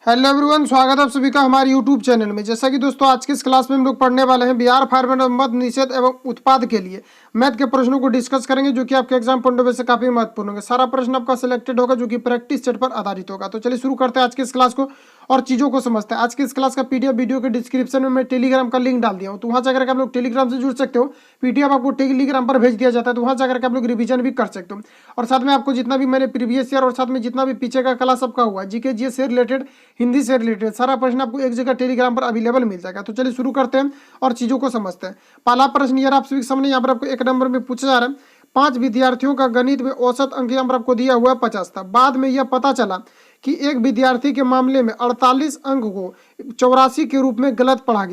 Hello everyone, स्वागत है आप सभी का हमारे यूट्यूब चैनल में। जैसा कि दोस्तों आज की इस क्लास में हम लोग पढ़ने वाले हैं बिहार फार्मेट मद निषेध एवं उत्पाद के लिए मैथ के प्रश्नों को डिस्कस करेंगे, जो कि आपके एग्जाम पॉइंट ऑफ व्यू से काफी महत्वपूर्ण होंगे। सारा प्रश्न आपका सिलेक्टेड होगा, जो कि प्रैक्टिस सेट पर आधारित होगा। तो चलिए शुरू करते हैं आज की इस क्लास को और चीजों को समझते हैं। आज की इस क्लास का पीडीएफ वीडियो के डिस्क्रिप्शन में मैं टेलीग्राम का लिंक डाल दिया हूँ, तो वहां जाकर आप लोग टेलीग्राम से जुड़ सकते हो। पीडीएफ आपको टेलीग्राम पर भेज दिया जाता है, तो वहां जाकर आप लोग रिवीजन भी कर सकते हो। और साथ में आपको जितना भी मैंने प्रीवियस ईयर और साथ में जितना भी पीछे का क्लास आपका हुआ जीके जीएस से रिलेटेड, हिंदी से रिलेटेड सारा प्रश्न आपको एक जगह टेलीग्राम पर अवेलेबल मिल जाएगा। तो चलिए शुरू करते हैं और चीजों को समझते हैं। पहला प्रश्न यार आप सभी के सामने यहाँ पर आपको एक नंबर में पूछा जा रहा है। 5 विद्यार्थियों का गणित में औसत अंक यहाँ पर आपको दिया हुआ है 50 था। बाद में यह पता चला कि एक विद्यार्थी के मामले में 48 अंक को 84 के रूप में गलत पढ़ा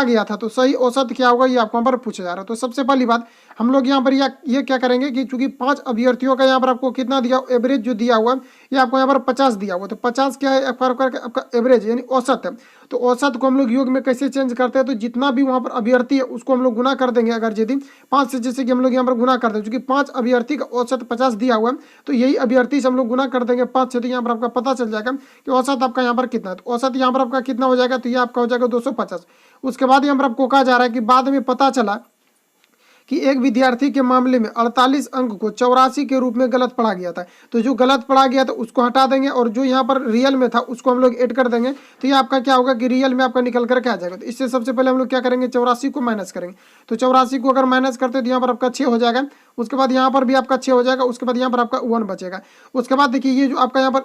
गया था। तो सही औसत क्या होगा, ये आपको यहाँ पर पूछा जा रहा है। तो सबसे पहली बात हम लोग यहाँ पर ये क्या करेंगे कि चूंकि 5 अभ्यर्थियों का यहाँ पर आपको कितना दिया, एवरेज जो दिया हुआ है ये आपको यहाँ पर 50 दिया हुआ। तो 50 क्या है, आपका एवरेज यानी औसत है। तो औसत को हम लोग योग में कैसे चेंज करते हैं, तो जितना भी वहाँ पर अभ्यर्थी है उसको हम लोग गुना कर देंगे। अगर यदि 5 से जैसे कि हम लोग यहाँ पर गुना कर दें, चूंकि 5 अभ्यर्थी का औसत 50 दिया हुआ है, तो यही अभ्यर्थी से हम लोग गुना कर देंगे 5 से, तो यहाँ पर आपका पता चल जाएगा कि औसत आपका यहाँ पर कितना है। तो औसत यहाँ पर आपका कितना हो जाएगा, तो ये आपका हो जाएगा 250। उसके बाद यहाँ पर आपको कहा जा रहा है कि बाद में पता चला कि एक विद्यार्थी के मामले में 48 अंक को 84 के रूप में गलत पढ़ा गया था। तो जो गलत पढ़ा गया था उसको हटा देंगे और जो यहाँ पर रियल में था उसको हम लोग ऐड कर देंगे। तो ये आपका क्या होगा कि रियल में आपका निकल कर क्या आ जाएगा। तो इससे सबसे पहले हम लोग क्या करेंगे, 84 को माइनस करेंगे। तो 84 को अगर माइनस करते हैं तो यहाँ पर आपका 6 हो जाएगा। उसके बाद यहाँ पर भी आपका 6 हो जाएगा। उसके बाद यहाँ पर आपका 1 बचेगा। उसके बाद देखिए ये जो आपका यहाँ पर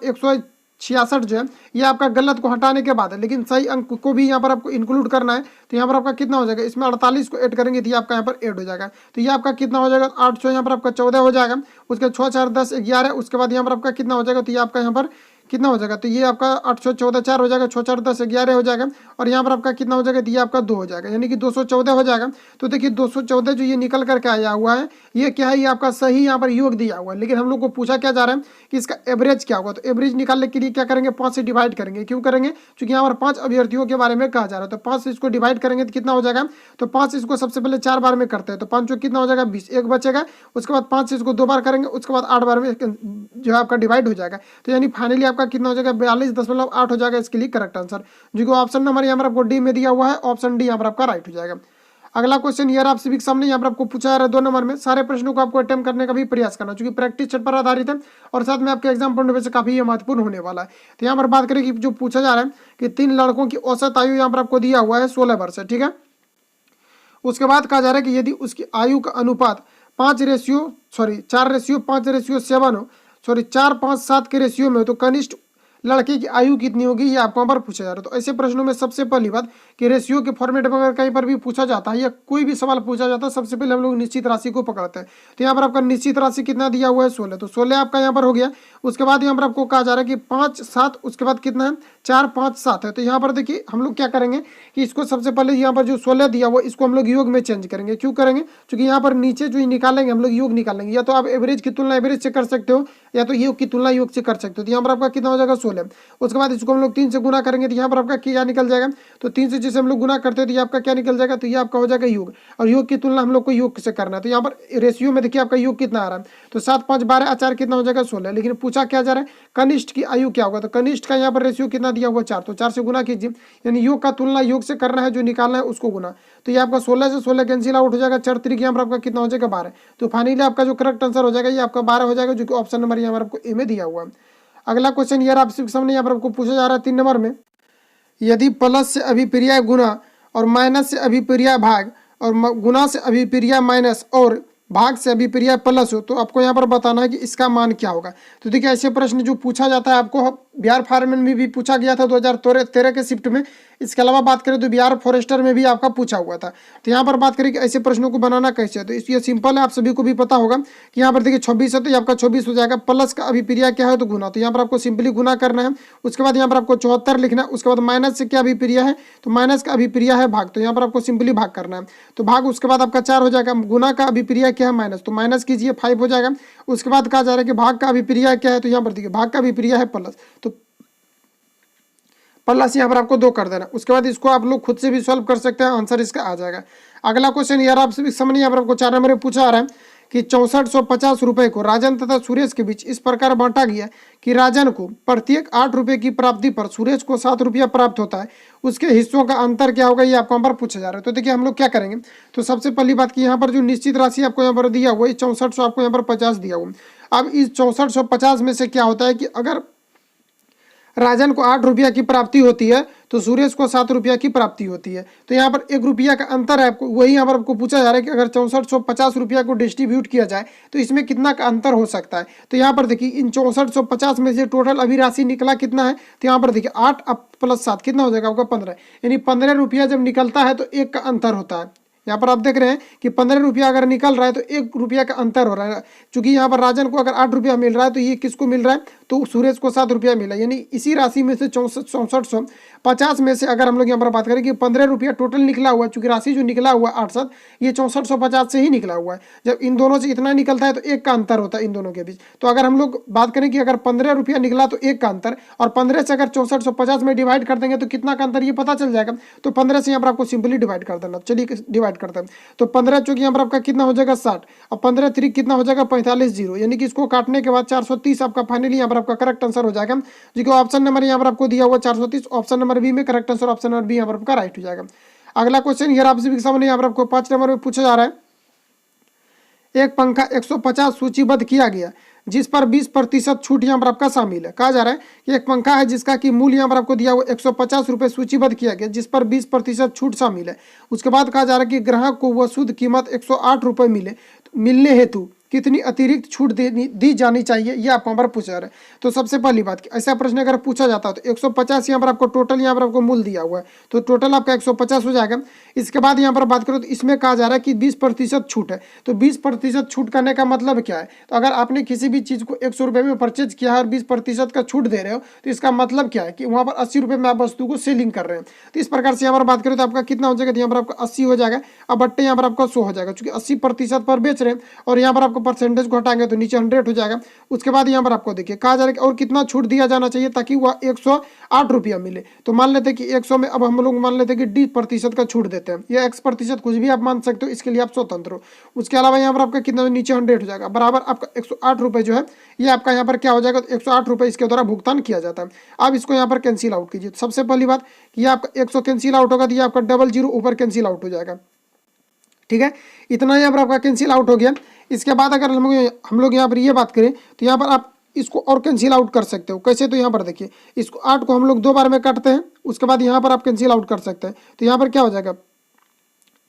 166 जो है ये आपका गलत को हटाने के बाद है, लेकिन सही अंक को भी यहाँ पर आपको इंक्लूड करना है। तो यहाँ पर आपका कितना हो जाएगा, इसमें 48 को ऐड करेंगे तो ये आपका यहाँ पर ऐड हो जाएगा। तो ये आपका कितना हो जाएगा, 800 यहाँ पर आपका 14 हो जाएगा। उसके 6 4 10 11। उसके बाद यहाँ पर आपका कितना हो जाएगा, तो ये आपका यहाँ पर कितना हो जाएगा, तो ये आपका 814 4 हो जाएगा, 6 4 10 11 हो जाएगा। और यहाँ पर आपका कितना हो जाएगा, तो ये आपका 2 हो जाएगा, यानी कि 214 हो जाएगा। तो देखिए 214 जो ये निकल करके आया हुआ है ये क्या है, ये आपका सही यहाँ पर योग दिया हुआ है। लेकिन हम लोग को पूछा क्या जा रहा है कि इसका एवरेज क्या होगा। तो एवरेज निकालने के लिए क्या करेंगे, 5 से डिवाइड करेंगे। क्यों करेंगे, क्योंकि यहाँ पर 5 अभ्यर्थियों के बारे में कहा जा रहा है। तो 5 से इसको डिवाइड करेंगे तो कितना हो जाएगा, तो 5 से इसको सबसे पहले 4 बार में करते हैं। तो 5 जो कितना हो जाएगा 20, 1 बचेगा। उसके बाद 5 से इसको 2 बार करेंगे, उसके बाद 8 बार में जो है आपका डिवाइड हो जाएगा। तो यानी फाइनली आपका कितना हो जाएगा, 42.8 हो जाएगा इसके लिए करेक्ट आंसर, जो कि ऑप्शन नंबर यहाँ पर आपको डी में दिया हुआ है। ऑप्शन डी यहाँ पर आपका राइट हो जाएगा। अगला क्वेश्चन यार आप सभी के सामने यहाँ पर आपको पूछा जा रहा है 2 नंबर में। सारे प्रश्नों को आपको अटेम्प्ट करने का भी प्रयास करना, क्योंकि प्रैक्टिस सेट पर आधारित है और साथ में आपके एग्जाम पॉइंट ऑफ व्यू से काफी महत्वपूर्ण होने वाला है। तो यहाँ पर बात करें कि जो पूछा जा रहा है कि 3 लड़कों की औसत आयु यहाँ पर आपको दिया हुआ है 16 वर्ष है, ठीक है। उसके बाद कहा जा रहा है कि यदि उसकी आयु का अनुपात 4:5:7 हो, 4:5:7 के रेशियो में हो, तो कनिष्ठ लड़के की आयु कितनी होगी, ये आपको यहाँ पर पूछा जा रहा है। तो ऐसे प्रश्नों में सबसे पहली बात कि रेशियो के फॉर्मेट में अगर कहीं पर भी पूछा जाता है या कोई भी सवाल पूछा जाता है, सबसे पहले हम लोग निश्चित राशि को पकड़ते हैं। तो यहाँ पर आपका निश्चित राशि कितना दिया हुआ है 16, तो 16 आपका यहाँ पर हो गया। उसके बाद यहाँ पर आपको कहा जा रहा है कि 5 7, उसके बाद कितना है 4 5 7 है। तो यहाँ पर देखिए हम लोग क्या करेंगे कि इसको सबसे पहले यहाँ पर जो 16 दिया हुआ इसको हम लोग योग में चेंज करेंगे। क्यों करेंगे, क्योंकि यहाँ पर नीचे जो निकालेंगे हम लोग योग निकालेंगे। या तो आप एवरेज की तुलना एवरेज से कर सकते हो, या तो योग की तुलना योग से कर सकते हो। तो यहाँ पर आपका कितना हो जाएगा 16। उसके बाद इसको हम लोग 3 से गुना करेंगे तो यहाँ पर आपका क्या निकल जाएगा, तो 3 से जैसे हम लोग गुना करते हैं तो ये आपका क्या निकल जाएगा, तो ये आपका हो जाएगा योग। और योग की तुलना हम लोग को योग से करना है। तो यहाँ पर रेशियो में देखिए आपका योग कितना आ रहा है, तो 7 5 12 4 कितना हो जाएगा 16। लेकिन पूछा क्या जा रहा है, कनिष्ठ की आयु क्या होगा। तो कनिष्ठ का यहाँ पर रेशियो कितना दिया हुआ 4, तो 4 से गुना कीजिए, यानी योग का तुलना योग से करना है, जो निकालना है उसको गुना। तो ये आपका 16 से 16 कैंसिल आउट हो जाएगा, 4 3 यहाँ पर आपका कितना हो जाएगा 12। तो फाइनली आपका जो करेक्ट आंसर हो जाएगा ये आपका 12 हो जाएगा, जो कि ऑप्शन नंबर यहाँ पर आपको ए में दिया हुआ है। अगला क्वेश्चन यार आप सामने यहाँ पर आपको पूछा जा रहा है 3 नंबर में। यदि प्लस से अभिप्राय गुना और माइनस से अभिप्राय भाग और गुना से अभिप्राय माइनस और भाग से अभिप्राय प्लस हो, तो आपको यहाँ पर बताना है कि इसका मान क्या होगा। तो देखिए ऐसे प्रश्न जो पूछा जाता है आपको बिहार फार्मर में भी पूछा गया था 2013 के शिफ्ट में। इसके अलावा बात करें तो बिहार फॉरेस्टर में भी आपका पूछा हुआ था। तो यहाँ पर बात करें कि ऐसे प्रश्नों को बनाना कैसे है, तो इसलिए सिंपल है, आप सभी को भी पता होगा कि यहाँ पर देखिए 26 है तो ये आपका 26 हो जाएगा। प्लस का अभिप्राय क्या है, तो गुना। तो यहाँ पर आपको सिंपली गुना करना है। उसके बाद यहाँ पर आपको 74 लिखना है। उसके बाद माइनस से क्या अभिप्राय है, तो माइनस का अभिप्राय है भाग। तो यहाँ पर आपको सिंपली भाग करना है। तो भाग उसके बाद आपका 4 हो जाएगा। गुना का अभिप्राय क्या है माइनस, तो माइनस कीजिए 5 हो जाएगा। उसके बाद कहा जा रहा है कि भाग का अभिप्राय क्या है, तो यहाँ पर देखिए भाग का अभिप्राय है प्लस, तो प्लस यहाँ पर आपको 2 कर देना। उसके बाद इसको आप लोग खुद से भी सॉल्व कर सकते हैं, आंसर इसका आ जाएगा। अगला क्वेश्चन यार आप सभी सामने यहाँ पर आपको 4 नंबर में पूछा आ रहा है कि 6450 रुपये को राजन तथा सुरेश के बीच इस प्रकार बांटा गया कि राजन को प्रत्येक 8 रुपये की प्राप्ति पर सुरेश को 7 रुपया प्राप्त होता है, उसके हिस्सों का अंतर क्या होगा, ये आपको यहाँ पर पूछा जा रहा है। तो देखिए हम लोग क्या करेंगे, तो सबसे पहली बात कि यहाँ पर जो निश्चित राशि आपको यहाँ पर दिया हुआ है 6400 आपको यहाँ पर 50 दिया हुआ। अब इस 6450 में से क्या होता है कि अगर राजन को 8 रुपया की प्राप्ति होती है तो सुरेश को 7 रुपया की प्राप्ति होती है। तो यहाँ पर 1 रुपया का अंतर है, आपको वही यहाँ पर आपको पूछा जा रहा है कि अगर 6450 रुपया को डिस्ट्रीब्यूट किया जाए तो इसमें कितना का अंतर हो सकता है। तो यहाँ पर देखिए इन 6450 में से टोटल अभी राशि निकला कितना है, तो यहाँ पर देखिए 8 अब प्लस 7 कितना हो जाएगा आपका 15, यानी 15 रुपया जब निकलता है तो 1 का अंतर होता है। यहाँ पर आप देख रहे हैं कि 15 रुपया अगर निकल रहा है तो 1 रुपया का अंतर हो रहा है। चूंकि यहाँ पर राजन को अगर 8 रुपया मिल रहा है तो ये किसको मिल रहा है, तो सुरेश को 7 रुपया मिला, यानी इसी राशि में से 6450 में से अगर हम लोग यहाँ पर बात करें कि 15 रुपया टोटल निकला हुआ है, चूंकि राशि जो निकला हुआ है 8 ये 6450 से ही निकला हुआ है। जब इन दोनों से इतना निकलता है तो 1 का अंतर होता है इन दोनों के बीच। तो अगर हम लोग बात करें कि अगर 15 रुपया निकला तो 1 का अंतर, और 15 से अगर 6450 में डिवाइड कर देंगे तो कितना का अंतर ये पता चल जाएगा। तो 15 से यहाँ पर आपको सिंपली डिवाइड कर देना, चलिए डिवाइड करते हैं। तो 15 चूंकि यहाँ पर आपका कितना हो जाएगा 60, और 15 3 कितना हो जाएगा 45 जीरो, यानी कि इसको काटने के बाद 430 आपका फाइनली यहाँ पर आपका करेक्ट आंसर हो जाएगा। जी को ऑप्शन नंबर यहाँ पर आपको दिया हुआ 430, ऑप्शन नंबर बी में correct answer option number B यहाँ पर आपका राइट हो जाएगा। अगला क्वेश्चन यहाँ आपसे भी सामने यहाँ पर आपको 5 नंबर में पूछा जा रहा है। एक पंखा 150 सूचीबद्ध किया गया जिस पर 20% छूट यहाँ पर आपका शामिल है। कहा जा रहा है कि एक पंखा है जिसका कि मूल्य यहाँ पर आपको दिया हुआ 150 रुपये सूचीबद्ध किया गया जिस पर 20% छूट शामिल है। उसके बाद कहा जा रहा है कि ग्राहक को वह शुद्ध कीमत 108 रुपये मिलने हेतु कितनी अतिरिक्त छूट दी जानी चाहिए, ये आपको यहाँ पर पूछा जा रहा है। तो सबसे पहली बात कि ऐसा प्रश्न अगर पूछा जाता है तो 150 यहाँ पर आपको टोटल यहाँ पर आपको मूल दिया हुआ है, तो टोटल आपका 150 हो जाएगा। इसके बाद यहाँ पर बात करो तो इसमें कहा जा रहा है कि 20% छूट है। तो 20% छूट करने का मतलब क्या है, तो अगर आपने किसी भी चीज़ को 100 रुपये में परचेज किया है और 20% का छूट दे रहे हो तो इसका मतलब क्या है कि वहाँ पर 80 रुपये में आप वस्तु को सेलिंग कर रहे हैं। तो इस प्रकार से यहाँ पर बात करें तो आपका कितना हो जाएगा, तो यहाँ पर आपका 80 हो जाएगा। अब बट्टे यहाँ पर आपका 100 हो जाएगा, क्योंकि 80% पर बेच रहे हैं और यहाँ पर आपको परसेंटेज को हटाएंगे तो नीचे 100 हो जाएगा। उसके बाद यहाँ पर आपको देखिए कहा जा रहा है कि और कितना छूट दिया जाना चाहिए ताकि वह 108 रुपया मिले। तो मान लेते हैं कि 100 में अब हम लोग मान लेते हैं कि 20% का छूट देते हैं, या X% कुछ भी आप मान सकते हो, इसके लिए आप स्वतंत्र हो। उसके अलावा यहाँ पर आपका कितना नीचे 100 हो जाएगा, बराबर आपका 108 रुपये जो है ये आपका यहाँ पर क्या हो जाएगा, तो 108 रुपये इसके द्वारा भुगतान किया जाता है। अब इसको यहाँ पर कैंसिल आउट कीजिए। सबसे पहली बात कि ये आपका 100 कैंसिल आउट होगा तो ये आपका 00 ऊपर कैंसिल आउट हो जाएगा। ठीक है, इतना यहाँ पर आपका कैंसिल आउट हो गया। इसके बाद अगर हम लोग यहाँ पर ये बात करें तो यहाँ पर आप इसको और कैंसिल आउट कर सकते हो। कैसे, तो यहाँ पर देखिए इसको 8 को हम लोग 2 बार में काटते हैं, उसके बाद यहाँ पर आप कैंसिल आउट कर सकते हैं। तो यहाँ पर क्या हो जाएगा,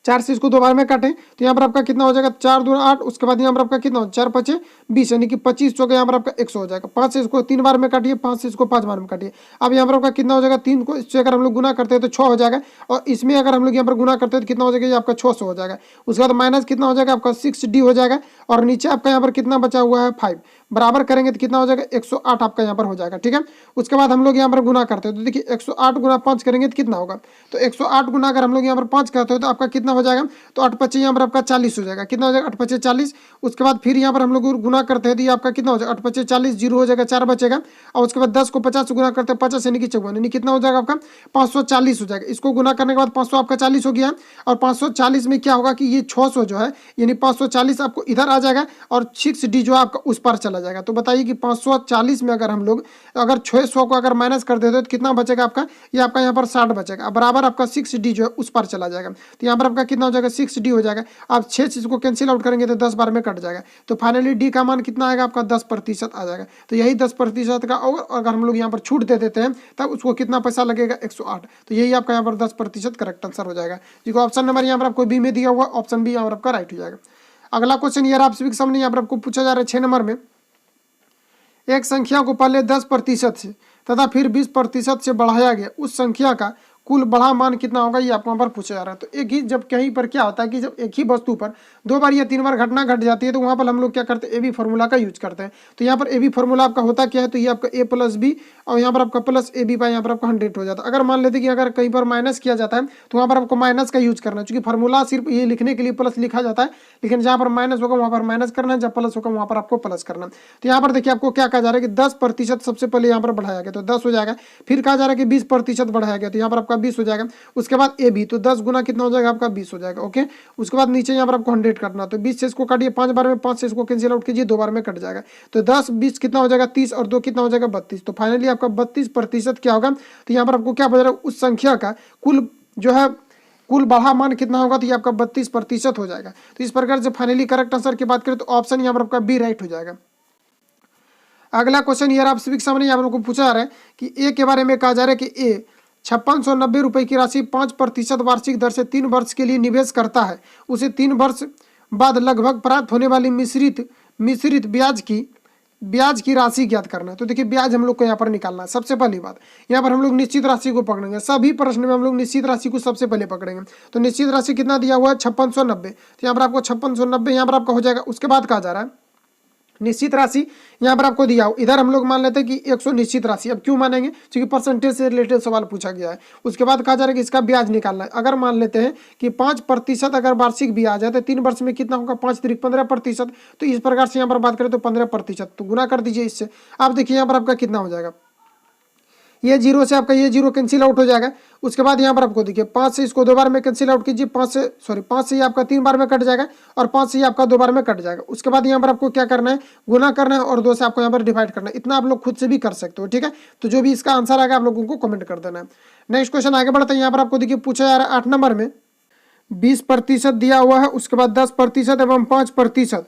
4 से इसको 2 बार में काटें तो यहाँ पर आपका कितना हो जाएगा 4 दूना 8, उसके बाद यहाँ पर आपका कितना हो 4 5 20, यानी कि 25 चौके यहाँ पर आपका 100 हो जाएगा। 5 से इसको 3 बार में काटिए, 5 से इसको 5 बार में काटिए। अब यहाँ पर आपका कितना हो जाएगा, 3 को इससे अगर हम लोग गुना करते हैं तो 6 हो जाएगा, और इसमें अगर हम लोग यहाँ पर गुना करते हैं तो कितना हो जाएगा, ये आपका 600 हो जाएगा। उसके बाद माइनस कितना हो जाएगा आपका 6D हो जाएगा, और नीचे आपका यहाँ पर कितना बचा हुआ है 5, बराबर करेंगे तो कितना हो जाएगा 108 आपका यहाँ पर हो जाएगा। ठीक है, उसके बाद हम लोग यहाँ पर गुना करते हैं तो देखिए 108 गुना 5 करेंगे तो कितना होगा, तो 108 गुना अगर हम लोग यहाँ पर 5 करते हैं तो आपका कितना हो जाएगा, तो 8 5 यहाँ पर आपका 40 हो जाएगा। कितना हो जाएगा 8 5 40। उसके बाद फिर यहाँ पर हम लोग गुना करते हैं तो ये आपका कितना हो जाएगा 8 5 40, जीरो हो जाएगा 4 बचेगा, और उसके बाद 10 को 50 से गुना करते हैं 50 यानी कि 54, यानी कितना हो जाएगा आपका 540 हो जाएगा। इसको गुना करने के बाद 500 आपका 40 हो गया, और 540 में क्या होगा कि ये 600 जो है यानी 540 आपको इधर आ जाएगा और 6D जो आपका उस पर चला जाएगा। तो बताइए कि 540 में अगर हम लोग अगर 600 को अगर माइनस कर देते तो कितना बचेगा आपका, ये आपका यहाँ पर 60 बचेगा, बराबर आपका 6D जो है उस पर चला जाएगा। तो यहाँ पर आपका कितना हो जाएगा 6D हो जाएगा। आप 6 चीज को कैंसिल आउट करेंगे तो 10 बार में कट जाएगा, तो फाइनली D का मान कितना आएगा आपका 10% आ जाएगा। तो यही 10% का, और अगर हम लोग यहाँ पर छूट दे देते हैं तब उसको कितना पैसा लगेगा 108, तो यही आपका यहाँ पर 10% करेक्ट आंसर हो जाएगा। देखो ऑप्शन नंबर यहाँ पर आपको बी में दिया हुआ, ऑप्शन बी यहाँ पर आपका राइट हो जाएगा। अगला क्वेश्चन यार आप सभी के सामने यहाँ पर आपको पूछा जा रहा है 6 नंबर में। एक संख्या को पहले 10% से तथा फिर 20% से बढ़ाया गया, उस संख्या का कुल बढ़ा मान कितना होगा, ये आपको वहाँ पर पूछा जा रहा है। तो एक ही जब कहीं पर क्या होता है कि जब एक ही वस्तु पर 2 बार या 3 बार घटना घट जाती है तो वहाँ पर हम लोग क्या करते हैं, ए बी फार्मूला का यूज करते हैं। तो यहाँ पर ए बी फार्मूला आपका होता क्या है, तो ये आपका a + b और यहाँ पर आपका प्लस ए बी पर यहाँ पर आपका 100 हो जाता है। अगर मान लेते कि अगर कहीं पर माइनस किया जाता है तो वहाँ पर आपको माइनस का यूज करना है, क्योंकि फार्मूला सिर्फ ये लिखने के लिए प्लस लिखा जाता है, लेकिन जहाँ पर माइनस होगा वहाँ पर माइनस करना है, जब प्लस होगा वहाँ पर आपको प्लस करना है। तो यहाँ पर देखिए आपको क्या कहा जा रहा है कि 10% सबसे पहले यहाँ पर बढ़ाया गया तो 10 हो जाएगा, फिर कहा जा रहा है कि 20% बढ़ाया गया तो यहाँ पर आपका 20 हो जाएगा। उसके बाद ए बी, तो 10 गुना कितना हो जाएगा आपका 20 हो जाएगा। ओके, उसके बाद नीचे यहाँ पर आपको 100 काटना, तो 20 से इसको काटिए 5 बार में, 5 से इसको कैंसिल आउट कीजिए 2 बार में कट जाएगा। तो 10 20 कितना हो जाएगा 30 और 2 कितना हो जाएगा 32। तो फाइनली आपका 32% क्या होगा, तो यहाँ पर आपको क्या बच रहा है, उस संख्या का कुल जो है कुल बढ़ा मान कितना होगा, तो ये आपका 32% हो जाएगा। तो इस प्रकार से फाइनली करेक्ट आंसर की बात करें तो ऑप्शन यहाँ पर आपका बी राइट हो जाएगा। अगला क्वेश्चन यार आप सभी के सामने यहाँ पर पूछा जा रहा है कि ए के बारे में कहा जा रहा है कि ए 5690 रुपये की राशि 5% वार्षिक दर से 3 वर्ष के लिए निवेश करता है। उसे 3 वर्ष बाद लगभग प्राप्त होने वाली मिश्रित ब्याज की राशि ज्ञात करना है। तो देखिए ब्याज हम लोग को यहाँ पर निकालना है। सबसे पहली बात यहाँ पर हम लोग निश्चित राशि को पकड़ेंगे, सभी प्रश्न में हम लोग निश्चित राशि को सबसे पहले पकड़ेंगे। तो निश्चित राशि कितना दिया हुआ है 5690, तो यहाँ पर आपको 5690 यहाँ पर आपका हो जाएगा। उसके बाद कहा जा रहा है निश्चित राशि यहाँ पर आपको दिया हो, इधर हम लोग मान लेते हैं कि 100 निश्चित राशि। अब क्यों मानेंगे, क्योंकि परसेंटेज से रिलेटेड सवाल पूछा गया है। उसके बाद कहा जा रहा है कि इसका ब्याज निकालना है। अगर मान लेते हैं कि 5% अगर वार्षिक ब्याज है तो 3 वर्ष में कितना होगा 5 3 15%। तो इस प्रकार से यहाँ पर बात करें तो 15%, तो गुना कर दीजिए इससे। आप देखिए यहाँ पर आपका कितना हो जाएगा, ये 0 से आपका ये 0 कैंसिल आउट हो जाएगा। उसके बाद यहाँ पर आपको देखिए 5 से इसको 2 बार में कैंसिल आउट कीजिए, 5 से ये आपका 3 बार में कट जाएगा और 5 से ये आपका 2 बार में कट जाएगा। उसके बाद यहाँ पर आपको क्या करना है, गुना करना है और 2 से आपको यहाँ पर डिवाइड करना है। इतना आप लोग खुद से भी कर सकते हो, ठीक है। तो जो भी इसका आंसर आएगा आप लोगों को कमेंट कर देना है। नेक्स्ट क्वेश्चन आगे बढ़ते हैं। यहाँ पर आपको देखिए पूछा जा रहा है 8 नंबर में 20% दिया हुआ है, उसके बाद 10% एवं 5%।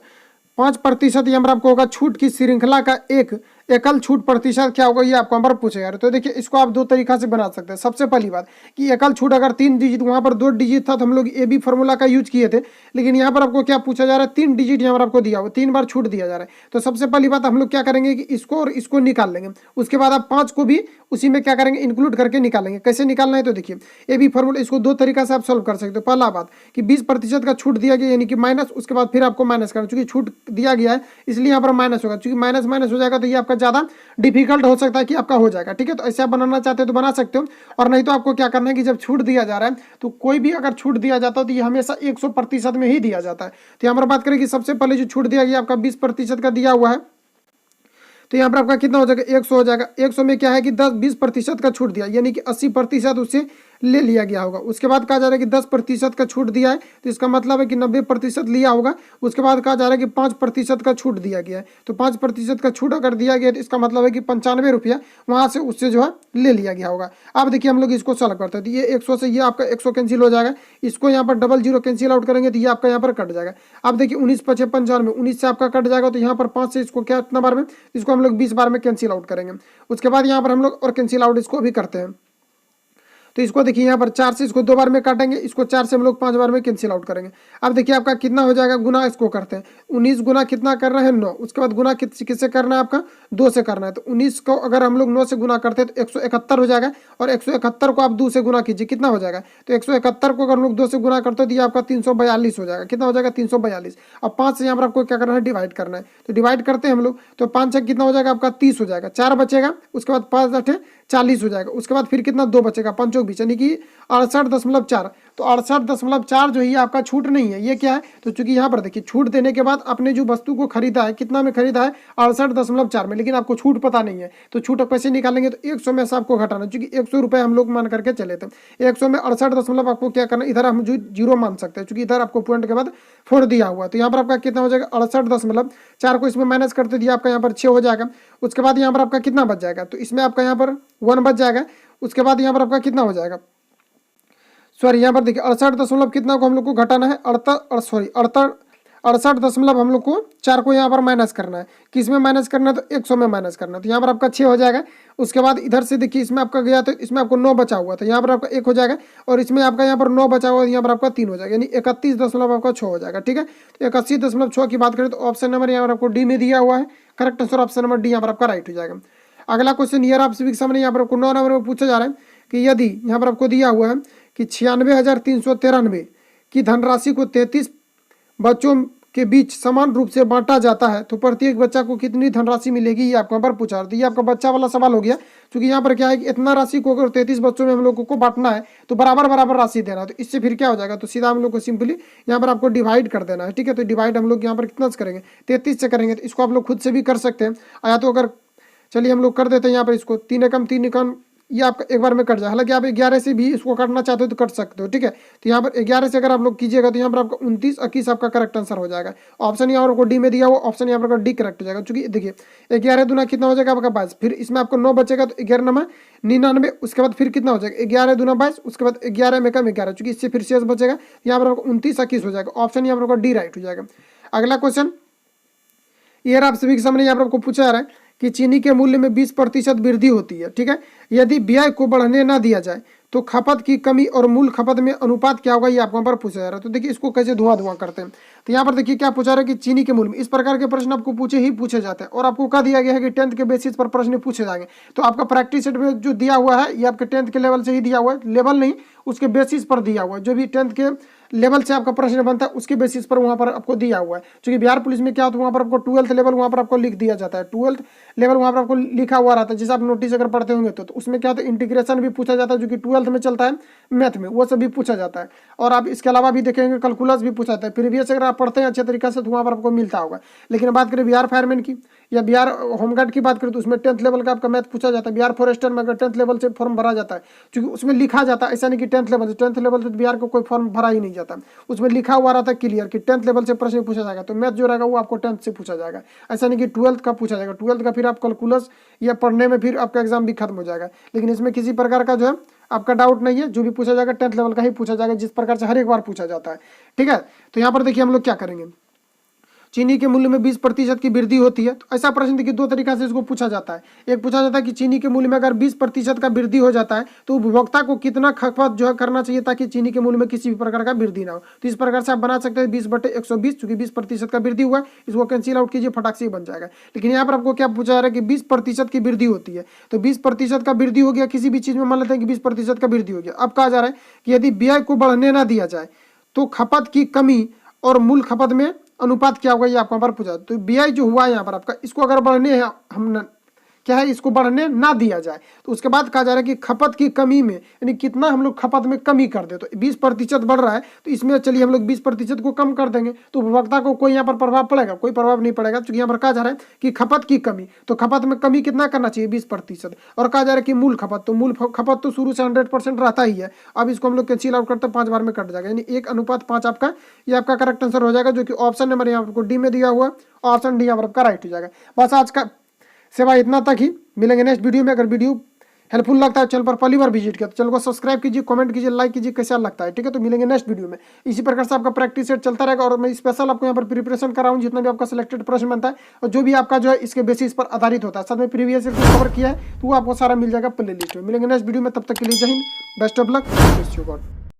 5% यहाँ पर आपको होगा छूट की श्रृंखला का एक एकल छूट प्रतिशत क्या होगा, ये आपको यहाँ पर पूछेगा। तो देखिए इसको आप 2 तरीका से बना सकते हैं। सबसे पहली बात कि एकल छूट अगर 3 डिजिट, वहाँ पर 2 डिजिट था तो हम लोग ए बी फॉर्मूला का यूज किए थे, लेकिन यहाँ पर आपको क्या पूछा जा रहा है 3 डिजिट यहाँ पर आपको दिया हुआ, 3 बार छूट दिया जा रहा है। तो सबसे पहली बात हम लोग क्या करेंगे कि इसको और इसको निकाल लेंगे। उसके बाद आप 5 को भी उसी में क्या करेंगे इंक्लूड करके निकालेंगे। कैसे निकालना है, तो देखिए ए बी फॉर्मूला इसको 2 तरीका से आप सॉल्व कर सकते हो। पहला बात कि 20% का छूट दिया गया यानी कि माइनस, उसके बाद फिर आपको माइनस करना, चूंकि छूट दिया गया है इसलिए यहाँ पर माइनस होगा। चूंकि माइनस माइनस हो जाएगा तो ये आपका ज्यादा डिफिकल्ट हो सकता है कि आपका हो जाएगा, ठीक है। तो ऐसे आप बनाना चाहते हो तो बना सकते हो, और नहीं तो आपको क्या करना है कि जब छूट दिया जा रहा है तो कोई भी अगर छूट दिया जाता है तो ये हमेशा 100% में ही दिया जाता है। तो यहाँ पर बात करें कि सबसे पहले जो छूट दिया गया आपका 20% का दिया हुआ है, तो यहाँ पर आपका कितना हो जाएगा 100 हो जाएगा। 100 में क्या है कि 20% का छूट दिया यानी कि 80% उससे ले लिया गया होगा। उसके बाद कहा जा रहा है कि 10% का छूट दिया है तो इसका मतलब है कि 90% लिया होगा। उसके बाद कहा जा रहा है कि 5% का छूट दिया गया है, तो 5% का छूट अगर दिया गया तो इसका मतलब है कि 95 रुपया वहाँ से उससे जो है ले लिया गया होगा। अब देखिए हम लोग इसको सॉल्व करते हैं। तो ये 100 से ये आपका 100 कैंसिल हो जाएगा, इसको यहाँ पर डबल 0 कैंसिल आउट करेंगे तो ये आपका यहाँ पर कट जाएगा। अब देखिए 19 5 95, 19 से आपका कट जाएगा तो यहाँ पर 5 से इसको क्या कितना बार में, इसको हम लोग 20 बार में कैंसिल आउट करेंगे। उसके बाद यहाँ पर हम लोग और कैंसिल आउट इसको भी करते हैं। तो इसको देखिए यहाँ पर 4 से इसको 2 बार में काटेंगे, इसको 4 से हम लोग 5 बार में कैंसिल आउट करेंगे। अब देखिए आपका कितना हो जाएगा, गुना इसको करते हैं। 19 गुना कितना करना है 9, उसके बाद गुना किससे करना है आपका 2 से करना है। तो 19 को अगर हम लोग 9 से गुना करते हैं तो 171 हो जाएगा, और 171 को आप 2 से गुना कीजिए कितना हो जाएगा। तो 171 को अगर हम लोग 2 से गुना करते हैं तो ये आपका 342 हो जाएगा। कितना हो जाएगा 342। अब 5 से यहाँ पर आपको क्या करना है डिवाइड करना है। तो डिवाइड करते हैं हम लोग, तो 5 से कितना हो जाएगा आपका 30 हो जाएगा, 4 बचेगा। उसके बाद 5 8 40 हो जाएगा। उसके बाद फिर कितना 2 बचेगा, 5 चौक 20 यानी कि 68.4। तो 68.4 जो है आपका छूट नहीं है, ये क्या है। तो चूंकि यहाँ पर देखिए छूट देने के बाद आपने जो वस्तु को खरीदा है कितना में खरीदा है 68.4 में, लेकिन आपको छूट पता नहीं है। तो छूट कैसे निकालेंगे, तो 100 में से आपको घटाना, चूंकि 100 रुपये हम लोग मान करके चले थे। 100 में 68 आपको क्या करना, इधर हम जो 0 मान सकते हैं चूंकि इधर आपको पॉइंट के बाद 4 दिया हुआ है। तो यहाँ पर आपका कितना हो जाएगा 68.4 को इसमें माइनस करते दिया आपका यहाँ पर 6 हो जाएगा। उसके बाद यहाँ पर आपका कितना बच जाएगा, तो इसमें आपका यहाँ पर 1 बच जाएगा। उसके बाद यहाँ पर आपका कितना हो जाएगा, सॉरी यहाँ पर देखिए 68 कितना को हम लोग को घटाना है 68 दशमलव हम लोग को 4 को यहाँ पर माइनस करना है। किस में माइनस करना है, तो 100 में माइनस करना है। तो यहाँ पर आपका 6 हो जाएगा। उसके बाद इधर से देखिए इसमें आपका गया तो इसमें आपको 9 बचा हुआ था, यहाँ पर आपका 1 हो जाएगा, और इसमें आपका यहाँ पर 9 बचा हुआ यहाँ पर आपका 3 हो जाएगा, यानी 31 आपका 6 हो जाएगा, ठीक है। तो 31.6 की बात करें तो ऑप्शन नंबर यहाँ पर आपको डी में दिया हुआ है। Correct answer option number D यहाँ पर आपका राइट हो जाएगा। अगला क्वेश्चन ईयर आप सभी के सामने यहाँ पर आपको 9 नंबर में पूछा जा रहा है कि यदि यहाँ पर आपको दिया हुआ है कि 96,393 की धनराशि को 33 बच्चों के बीच समान रूप से बांटा जाता है तो प्रत्येक बच्चा को कितनी धनराशि मिलेगी, ये आपको यहाँ पर पूछा। तो ये आपका बच्चा वाला सवाल हो गया, क्योंकि यहाँ पर क्या है कि इतना राशि को अगर 33 बच्चों में हम लोगों को बांटना है तो बराबर बराबर राशि देना है। तो इससे फिर क्या हो जाएगा, तो सीधा हम लोग को सिंपली यहाँ पर आपको डिवाइड कर देना है, ठीक है। तो डिवाइड हम लोग यहाँ पर कितना से करेंगे 33 से करेंगे। तो इसको आप लोग खुद से भी कर सकते हैं, या तो अगर चलिए हम लोग कर देते हैं यहाँ पर इसको 3 एकम ये आपका एक बार में कट जाए। हालांकि आप 11 से भी इसको काटना चाहते हो तो कट सकते हो, ठीक है। तो यहाँ पर 11 से अगर आप लोग कीजिएगा तो यहाँ पर आपका 29, 21 आपका करेक्ट आंसर हो जाएगा। ऑप्शन यहाँ पर डी में दिया हुआ, ऑप्शन यहाँ पर डी करेक्ट हो जाएगा। चूंकि देखिए 11 दूना कितना हो जाएगा आपका 22, फिर इसमें आपको 9 बचेगा तो 11 नमा 99, उसके बाद फिर कितना हो जाएगा 11 दूना 22, उसके बाद 11 में कम 11, चूंकि इससे फिर शेष बचेगा, यहाँ पर आपको 29, 21 हो जाएगा। ऑप्शन यहाँ पर डी राइट हो जाएगा। अगला क्वेश्चन ये आप सभी के सामने यहाँ पर आपको पूछा जा रहा है कि चीनी के मूल्य में 20% वृद्धि होती है, ठीक है। यदि व्यय को बढ़ने ना दिया जाए तो खपत की कमी और मूल खपत में अनुपात क्या होगा, ये आपको यहाँ पर पूछा जा रहा है। तो देखिए इसको कैसे धुआं करते हैं। तो यहाँ पर देखिए क्या पूछा रहा है कि चीनी के मूल्य में, इस प्रकार के प्रश्न आपको पूछे जाते हैं और आपको कहा दिया गया है कि 10th के बेसिस पर प्रश्न पूछे जाएंगे। तो आपका प्रैक्टिस सेट में जो दिया हुआ है ये आपके 10th के लेवल से ही दिया हुआ है, लेवल नहीं उसके बेसिस पर दिया हुआ है। जो भी 10th के लेवल से आपका प्रश्न बनता है उसके बेसिस पर वहाँ पर आपको दिया हुआ है। क्योंकि बिहार पुलिस में क्या होता है वहाँ पर आपको 12th लेवल वहाँ पर आपको लिख दिया जाता है, 12th लेवल वहाँ पर आपको लिखा हुआ रहता है। जैसे आप नोटिस अगर पढ़ते होंगे तो उसमें क्या होता है इंटीग्रेशन भी पूछा जाता है, जो कि 12th में चलता है, मैथ में वो सब भी पूछा जाता है। और आप इसके अलावा भी देखेंगे कैलकुलस भी पूछा जाता है। प्रीवियस अगर आप पढ़ते हैं अच्छे तरीके से तो वहाँ पर आपको मिलता होगा। लेकिन बात करें बिहार फायरमैन की या बिहार होमगार्ड की बात करें तो उसमें 10th लेवल का आपका मैथ पूछा जाता है। बिहार फॉरेस्टर में अगर 10th लेवल से फॉर्म भरा जाता है, क्योंकि उसमें लिखा जाता है, ऐसा नहीं कि 10th लेवल से बिहार को कोई फॉर्म भरा ही नहीं जाता, उसमें लिखा हुआ रहता है क्लियर कि 10th लेवल से प्रश्न पूछा जाएगा। तो मैथ जो रहेगा वो आपको 10th से पूछा जाएगा, ऐसा नहीं कि 12th का पूछा जाएगा। 12th का फिर आप कैलकुलस या पढ़ने में फिर आपका एग्जाम भी खत्म हो जाएगा। लेकिन इसमें किसी प्रकार का जो है आपका डाउट नहीं है, जो भी पूछा जाएगा 10th लेवल का ही पूछा जाएगा, जिस प्रकार से हर एक बार पूछा जाता है, ठीक है। तो यहाँ पर देखिए हम लोग क्या करेंगे, चीनी के मूल्य में 20% की वृद्धि होती है। तो ऐसा प्रश्न देखिए दो तरीका से इसको पूछा जाता है। एक पूछा जाता है कि चीनी के मूल्य में अगर 20% का वृद्धि हो जाता है तो उपभोक्ता को कितना खपत जो है करना चाहिए ताकि चीनी के मूल्य में किसी भी प्रकार का वृद्धि ना हो। तो इस प्रकार से आप बना सकते हैं 20/120, चूंकि 20% का वृद्धि हुआ है, इसको कैंसिल आउट कीजिए, फटाक से बन जाएगा। लेकिन यहाँ पर आपको क्या पूछा जा रहा है कि 20% की वृद्धि होती है। तो 20% का वृद्धि हो गया, किसी भी चीज में मान लेते हैं कि 20% का वृद्धि हो गया। अब कहा जा रहा है कि यदि व्यय को बढ़ने ना दिया जाए तो खपत की कमी और मूल खपत में अनुपात क्या होगा, ये आपको यहाँ पर पूछा। तो बीआई जो हुआ है यहाँ पर आपका, इसको अगर बढ़ने है हम क्या है इसको बढ़ने ना दिया जाए तो उसके बाद कहा जा रहा है कि खपत की कमी में यानी कितना हम लोग खपत में कमी कर दे। तो 20% बढ़ रहा है तो इसमें चलिए हम लोग 20% को कम कर देंगे तो उपभोक्ता को कोई यहाँ पर प्रभाव पड़ेगा, कोई प्रभाव नहीं पड़ेगा। क्योंकि यहाँ पर कहा जा रहा है कि खपत की कमी, तो खपत में कमी कितना करना चाहिए 20%। और कहा जा रहा है कि मूल खपत, तो मूल खपत तो शुरू से 100% रहता ही है। अब इसको हम लोग कैंसिल आउट करते हैं, 5 बार में कट जाएगा, यानी 1:5 आपका ये आपका करेक्ट आंसर हो जाएगा, जो कि ऑप्शन नंबर यहाँ आपको डी में दिया हुआ, ऑप्शन डी यहाँ पर आपका राइट हो जाएगा। बस आज का सेवा इतना तक ही, मिलेंगे नेक्स्ट वीडियो में। अगर वीडियो हेल्पफुल लगता है चैनल पर पहली बार विजिट किया तो चैनल को सब्सक्राइब कीजिए, कमेंट कीजिए, लाइक कीजिए कैसा लगता है, ठीक है। तो मिलेंगे नेक्स्ट वीडियो में। इसी प्रकार से आपका प्रैक्टिस सेट चलता रहेगा और मैं स्पेशल आपको यहाँ पर प्रिपरेशन कर रहा हूँ, जितना भी आपका सिलेक्टेड प्रश्न बनता है और जो भी आपका जो है इसके बेसिस पर आधारित होता है। साथ में प्रीवियस ईयर को कवर किया है तो वो आपको सारा मिल जाएगा प्ले लिस्ट में। मिलेंगे नेक्स्ट वीडियो में, तब तक के लिए जय हिंद, बेस्ट ऑफ लक,